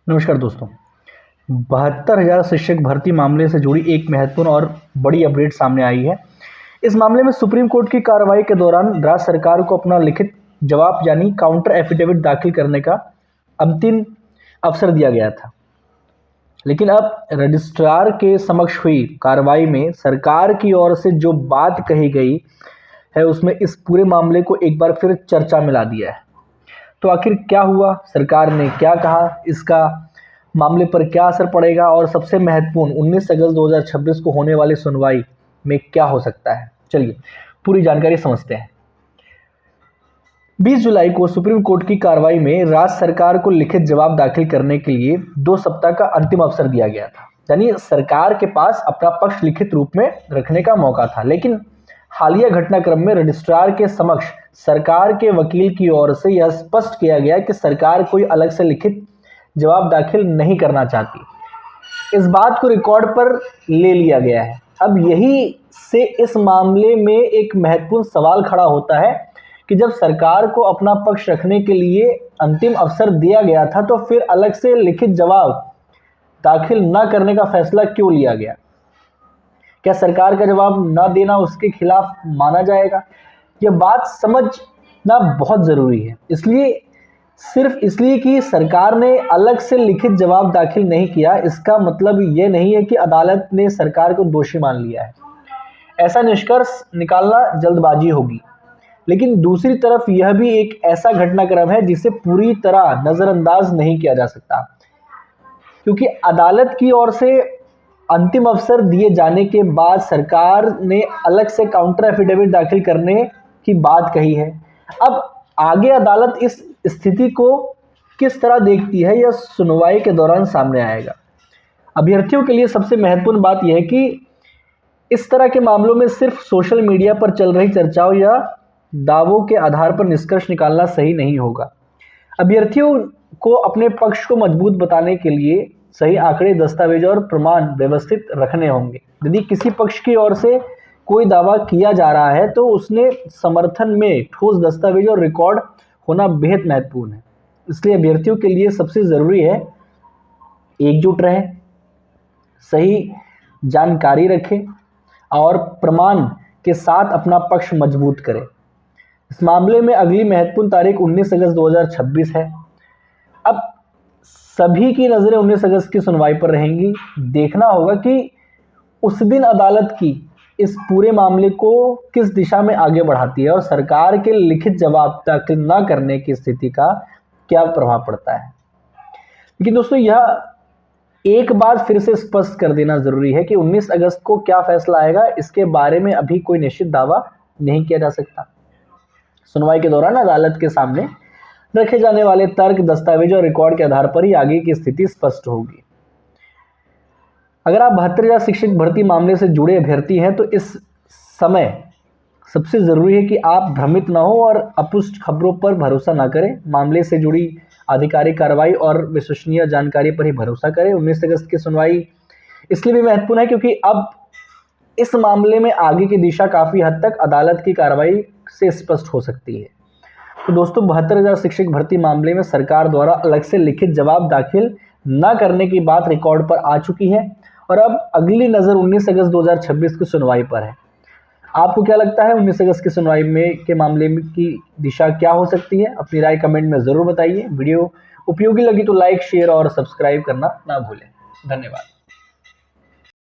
नमस्कार दोस्तों। 72,000 शिक्षक भर्ती मामले से जुड़ी एक महत्वपूर्ण और बड़ी अपडेट सामने आई है। इस मामले में सुप्रीम कोर्ट की कार्रवाई के दौरान राज्य सरकार को अपना लिखित जवाब यानी काउंटर एफिडेविट दाखिल करने का अंतिम अवसर दिया गया था। लेकिन अब रजिस्ट्रार के समक्ष हुई कार्रवाई में सरकार की ओर से जो बात कही गई है उसमें इस पूरे मामले को एक बार फिर चर्चा में ला दिया है। तो आखिर क्या हुआ, सरकार ने क्या कहा, इसका मामले पर क्या असर पड़ेगा और सबसे महत्वपूर्ण 19 अगस्त 2026 को होने वाली सुनवाई में क्या हो सकता है, चलिए पूरी जानकारी समझते हैं। 20 जुलाई को सुप्रीम कोर्ट की कार्रवाई में राज्य सरकार को लिखित जवाब दाखिल करने के लिए 2 सप्ताह का अंतिम अवसर दिया गया था। यानी सरकार के पास अपना पक्ष लिखित रूप में रखने का मौका था। लेकिन हालिया घटनाक्रम में रजिस्ट्रार के समक्ष सरकार के वकील की ओर से यह स्पष्ट किया गया कि सरकार कोई अलग से लिखित जवाब दाखिल नहीं करना चाहती। इस बात को रिकॉर्ड पर ले लिया गया है। अब यही से इस मामले में एक महत्वपूर्ण सवाल खड़ा होता है कि जब सरकार को अपना पक्ष रखने के लिए अंतिम अवसर दिया गया था तो फिर अलग से लिखित जवाब दाखिल न करने का फैसला क्यों लिया गया? क्या सरकार का जवाब न देना उसके खिलाफ माना जाएगा? यह बात समझना बहुत ज़रूरी है। सिर्फ इसलिए कि सरकार ने अलग से लिखित जवाब दाखिल नहीं किया, इसका मतलब ये नहीं है कि अदालत ने सरकार को दोषी मान लिया है। ऐसा निष्कर्ष निकालना जल्दबाजी होगी। लेकिन दूसरी तरफ यह भी एक ऐसा घटनाक्रम है जिसे पूरी तरह नज़रअंदाज नहीं किया जा सकता, क्योंकि अदालत की ओर से अंतिम अवसर दिए जाने के बाद सरकार ने अलग से काउंटर एफिडेविट दाखिल करने की बात कही है। अब आगे अदालत इस स्थिति को किस तरह देखती है यह सुनवाई के दौरान सामने आएगा। अभ्यर्थियों के लिए सबसे महत्वपूर्ण बात यह है कि इस तरह के मामलों में सिर्फ सोशल मीडिया पर चल रही चर्चाओं या दावों के आधार पर निष्कर्ष निकालना सही नहीं होगा। अभ्यर्थियों को अपने पक्ष को मजबूत बताने के लिए सही आंकड़े, दस्तावेज और प्रमाण व्यवस्थित रखने होंगे। यदि किसी पक्ष की ओर से कोई दावा किया जा रहा है तो उसने समर्थन में ठोस दस्तावेज और रिकॉर्ड होना बेहद महत्वपूर्ण है। इसलिए अभ्यर्थियों के लिए सबसे ज़रूरी है एकजुट रहें, सही जानकारी रखें और प्रमाण के साथ अपना पक्ष मजबूत करें। इस मामले में अगली महत्वपूर्ण तारीख 19 अगस्त 2026 है। अब सभी की नज़रें 19 अगस्त की सुनवाई पर रहेंगी। देखना होगा कि उस दिन अदालत की इस पूरे मामले को किस दिशा में आगे बढ़ाती है और सरकार के लिखित जवाब दाखिल न करने की स्थिति का क्या प्रभाव पड़ता है। लेकिन दोस्तों, यह एक बार फिर से स्पष्ट कर देना ज़रूरी है कि 19 अगस्त को क्या फैसला आएगा इसके बारे में अभी कोई निश्चित दावा नहीं किया जा सकता। सुनवाई के दौरान अदालत के सामने रखे जाने वाले तर्क, दस्तावेज और रिकॉर्ड के आधार पर ही आगे की स्थिति स्पष्ट होगी। अगर आप 72,000 शिक्षक भर्ती मामले से जुड़े अभ्यर्थी हैं तो इस समय सबसे ज़रूरी है कि आप भ्रमित न हो और अपुष्ट खबरों पर भरोसा न करें। मामले से जुड़ी आधिकारिक कार्रवाई और विश्वसनीय जानकारी पर ही भरोसा करें। 19 अगस्त की सुनवाई इसलिए भी महत्वपूर्ण है क्योंकि अब इस मामले में आगे की दिशा काफ़ी हद तक अदालत की कार्रवाई से स्पष्ट हो सकती है। तो दोस्तों, 72,000 शिक्षक भर्ती मामले में सरकार द्वारा अलग से लिखित जवाब दाखिल न करने की बात रिकॉर्ड पर आ चुकी है और अब अगली नज़र 19 अगस्त 2026 की सुनवाई पर है। आपको क्या लगता है 19 अगस्त की सुनवाई में के मामले में की दिशा क्या हो सकती है? अपनी राय कमेंट में ज़रूर बताइए। वीडियो उपयोगी लगी तो लाइक, शेयर और सब्सक्राइब करना ना भूलें। धन्यवाद।